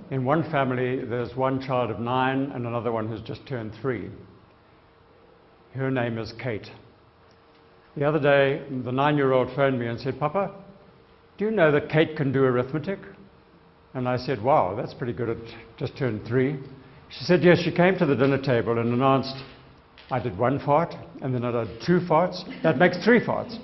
in one family, there's one child of 9 and another one who's just turned 3. Her name is Kate. The other day, the 9-year-old phoned me and said, "Papa, do you know that Kate can do arithmetic?" And I said, "Wow, that's pretty good at just turned 3. She said, "Yes, she came to the dinner table and announced, I did 1 fart, and then I did 2 farts. That makes 3 farts."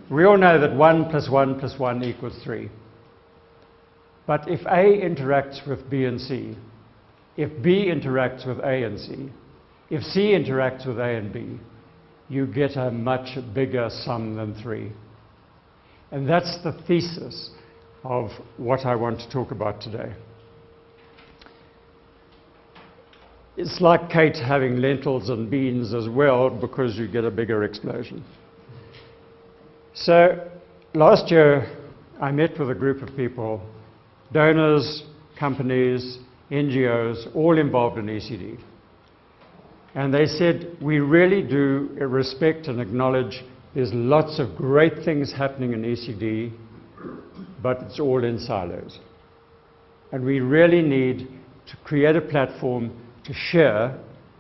We all know that 1 + 1 + 1 equals 3. But if A interacts with B and C, if B interacts with A and C, if C interacts with A and B, you get a much bigger sum than 3. And that's the thesis of what I want to talk about today. It's like Kate having lentils and beans as well, because you get a bigger explosion. So last year, I met with a group of people, donors, companies, NGOs, all involved in ECD. And they said, we really do respect and acknowledge there's lots of great things happening in ECD, but it's all in silos. And we really need to create a platform to share,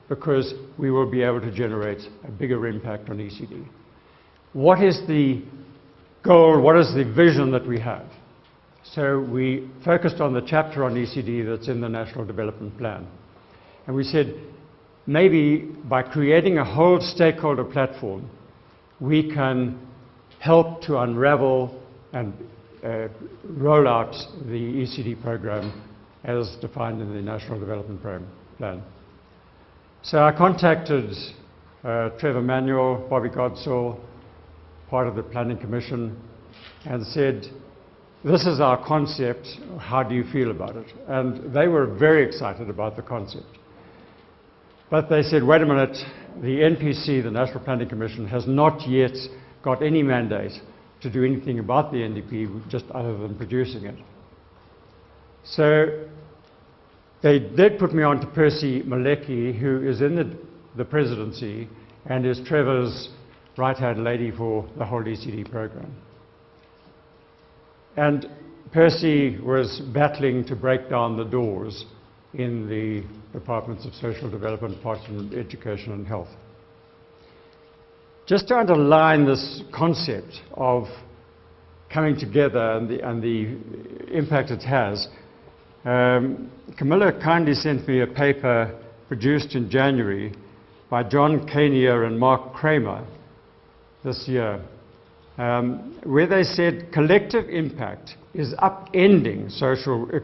because we will be able to generate a bigger impact on ECD. What is the goal? What is the vision that we have? So we focused on the chapter on ECD that's in the National Development Plan. And we said, maybe by creating a whole stakeholder platform, we can help to unravel and roll out the ECD program as defined in the National Development Plan. So I contacted Trevor Manuel, Bobby Godsall, part of the Planning Commission, and said, this is our concept, how do you feel about it? And they were very excited about the concept. But they said, wait a minute, the NPC, the National Planning Commission, has not yet got any mandate to do anything about the NDP, just other than producing it. So they did put me on to Percy Malecki, who is in the presidency and is Trevor's right-hand lady for the whole ECD program. And Percy was battling to break down the doors in the Departments of Social Development, Department of Education and Health. Just to underline this concept of coming together and the impact it has, Camilla kindly sent me a paper produced in January by John Kanier and Mark Kramer this year, where they said collective impact is upending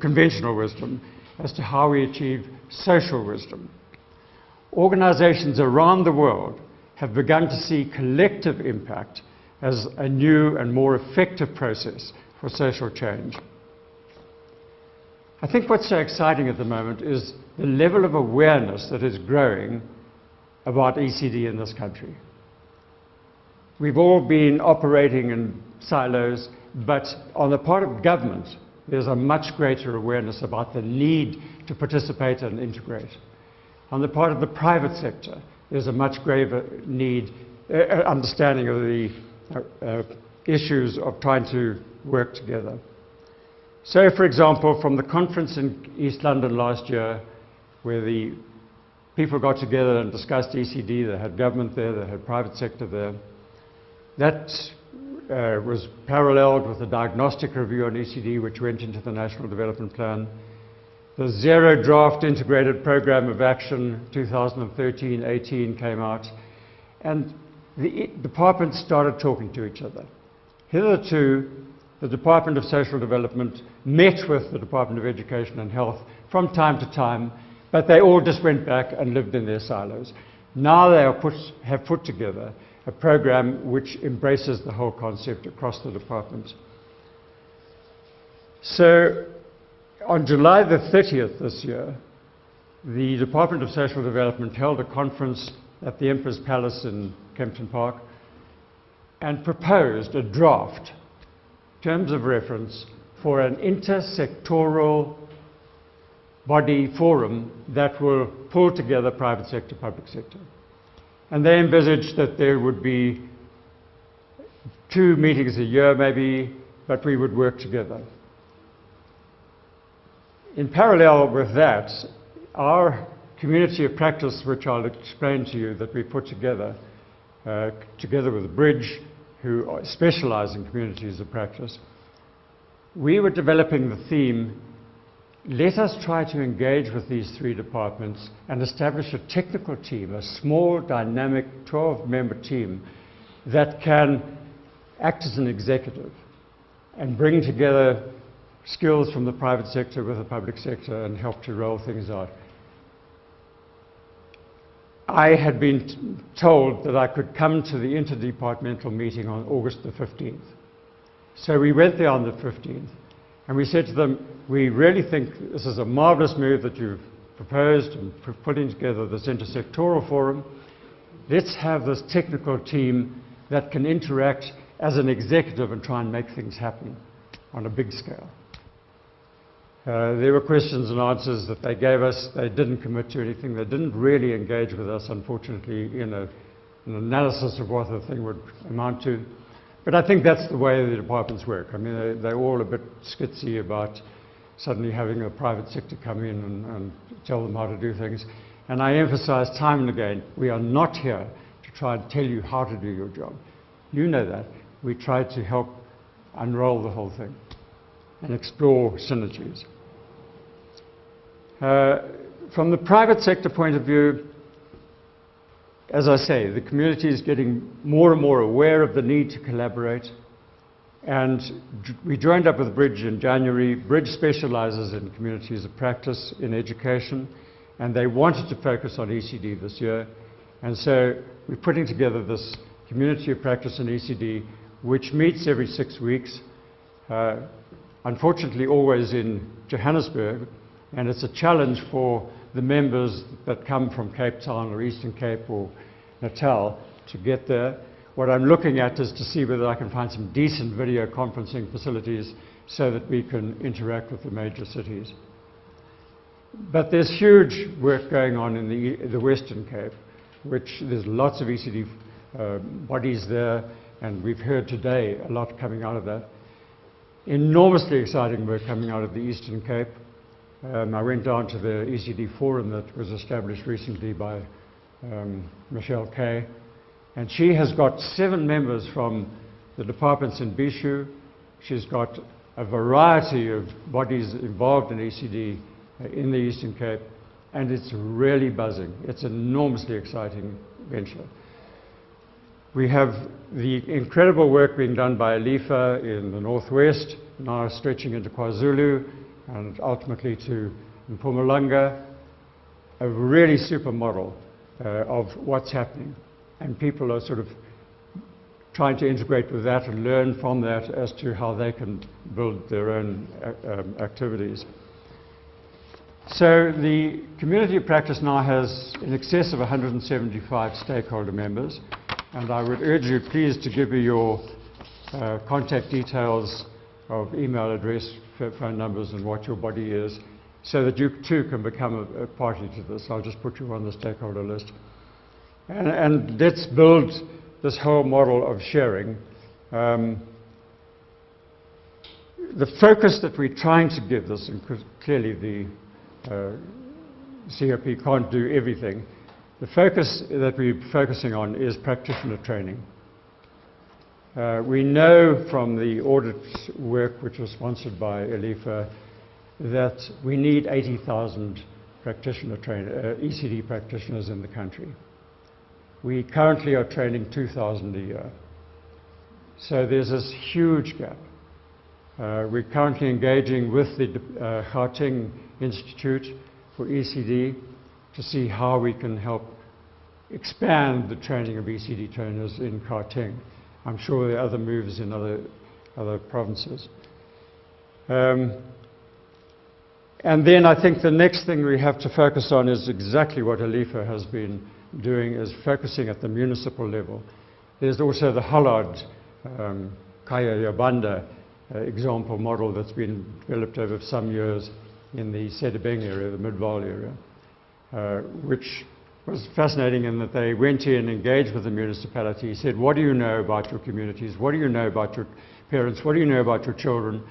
conventional wisdom as to how we achieve social wisdom. Organizations around the world have begun to see collective impact as a new and more effective process for social change. I think what's so exciting at the moment is the level of awareness that is growing about ECD in this country. We've all been operating in silos, but on the part of government, there's a much greater awareness about the need to participate and integrate. On the part of the private sector, there's a much greater need, understanding of the issues of trying to work together. So, for example, from the conference in East London last year, where the people got together and discussed ECD, they had government there, they had private sector there. That was paralleled with the diagnostic review on ECD, which went into the National Development Plan. The Zero Draft Integrated Program of Action 2013-18 came out, and the departments started talking to each other. Hitherto, the Department of Social Development met with the Department of Education and Health from time to time, but they all just went back and lived in their silos. Now they have put together a program which embraces the whole concept across the department. So on July the 30th this year, the Department of Social Development held a conference at the Emperor's Palace in Kempton Park and proposed a draft, terms of reference, for an intersectoral body forum that will pull together private sector, public sector. And they envisaged that there would be 2 meetings a year maybe, but we would work together. In parallel with that, our community of practice, which I'll explain to you, that we put together, together with the Bridge, who specialize in communities of practice, we were developing the theme, let us try to engage with these three departments and establish a technical team, a small, dynamic, 12-member team that can act as an executive and bring together skills from the private sector with the public sector and help to roll things out. I had been told that I could come to the interdepartmental meeting on August the 15th. So we went there on the 15th and we said to them, we really think this is a marvelous move that you've proposed and putting together this intersectoral forum. Let's have this technical team that can interact as an executive and try and make things happen on a big scale. There were questions and answers that they gave us. They didn't commit to anything. They didn't really engage with us, unfortunately, in an analysis of what the thing would amount to. But I think that's the way the departments work. I mean, they're all a bit skitsy about suddenly having a private sector come in and tell them how to do things. And I emphasize time and again, we are not here to try and tell you how to do your job. You know that. We try to help unroll the whole thing and explore synergies. From the private sector point of view, as I say, the community is getting more and more aware of the need to collaborate. And we joined up with Bridge in January. Bridge specializes in communities of practice in education, and they wanted to focus on ECD this year. And so we're putting together this community of practice in ECD, which meets every 6 weeks, unfortunately always in Johannesburg. And it's a challenge for the members that come from Cape Town or Eastern Cape or Natal to get there. What I'm looking at is to see whether I can find some decent video conferencing facilities so that we can interact with the major cities. But there's huge work going on in the Western Cape, which there's lots of ECD bodies there, and we've heard today a lot coming out of that. Enormously exciting work coming out of the Eastern Cape. I went down to the ECD forum that was established recently by Michelle Kay, and she has got 7 members from the departments in Bishu. She's got a variety of bodies involved in ECD in the Eastern Cape, and it's really buzzing. It's an enormously exciting venture. We have the incredible work being done by Alifa in the Northwest, now stretching into KwaZulu, and ultimately to Mpumalanga, a really super model of what's happening. And people are sort of trying to integrate with that and learn from that as to how they can build their own activities. So the community of practice now has in excess of 175 stakeholder members, and I would urge you please to give me your contact details of email address, phone numbers, and what your body is, so that you too can become a party to this. I'll just put you on the stakeholder list. And let's build this whole model of sharing. The focus that we're trying to give this, and clearly the COP can't do everything, the focus that we're focusing on is practitioner training. We know from the audit work, which was sponsored by Alifa, that we need 80,000 ECD practitioners in the country. We currently are training 2,000 a year. So there's this huge gap. We're currently engaging with the Gauteng Institute for ECD to see how we can help expand the training of ECD trainers in Gauteng. I'm sure there are other moves in other provinces. And then I think the next thing we have to focus on is exactly what Alifa has been doing, is focusing at the municipal level. There's also the Hollard Kaya Yabanda example model that's been developed over some years in the Sedibeng area, the Midvaal area, which was fascinating in that they went in and engaged with the municipality, said, what do you know about your communities? What do you know about your parents? What do you know about your children?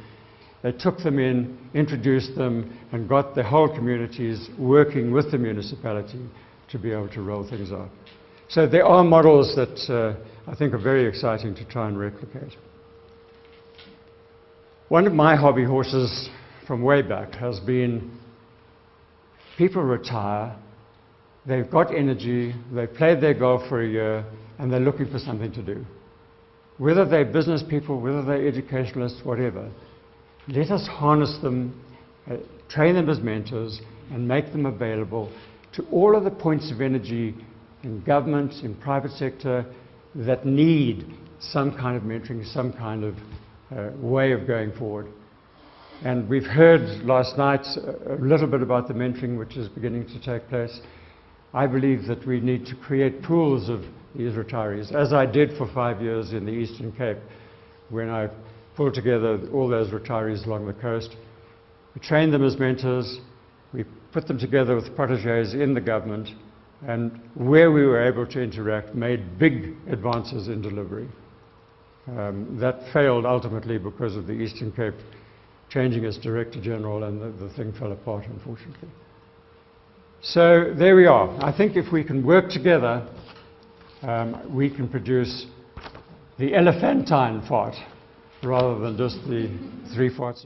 They took them in, introduced them, and got the whole communities working with the municipality to be able to roll things out. So there are models that I think are very exciting to try and replicate. One of my hobby horses from way back has been people retire, they've got energy, they've played their golf for a year, and they're looking for something to do. Whether they're business people, whether they're educationalists, whatever, let us harness them, train them as mentors, and make them available to all of the points of energy in government, in private sector, that need some kind of mentoring, some kind of way of going forward. And we've heard last night a little bit about the mentoring which is beginning to take place. I believe that we need to create pools of these retirees, as I did for 5 years in the Eastern Cape, when I pulled together all those retirees along the coast. We trained them as mentors, we put them together with protégés in the government, and where we were able to interact, made big advances in delivery. That failed ultimately because of the Eastern Cape changing its Director General, and the thing fell apart, unfortunately. So there we are. I think if we can work together, we can produce the elephantine fart rather than just the 3 farts.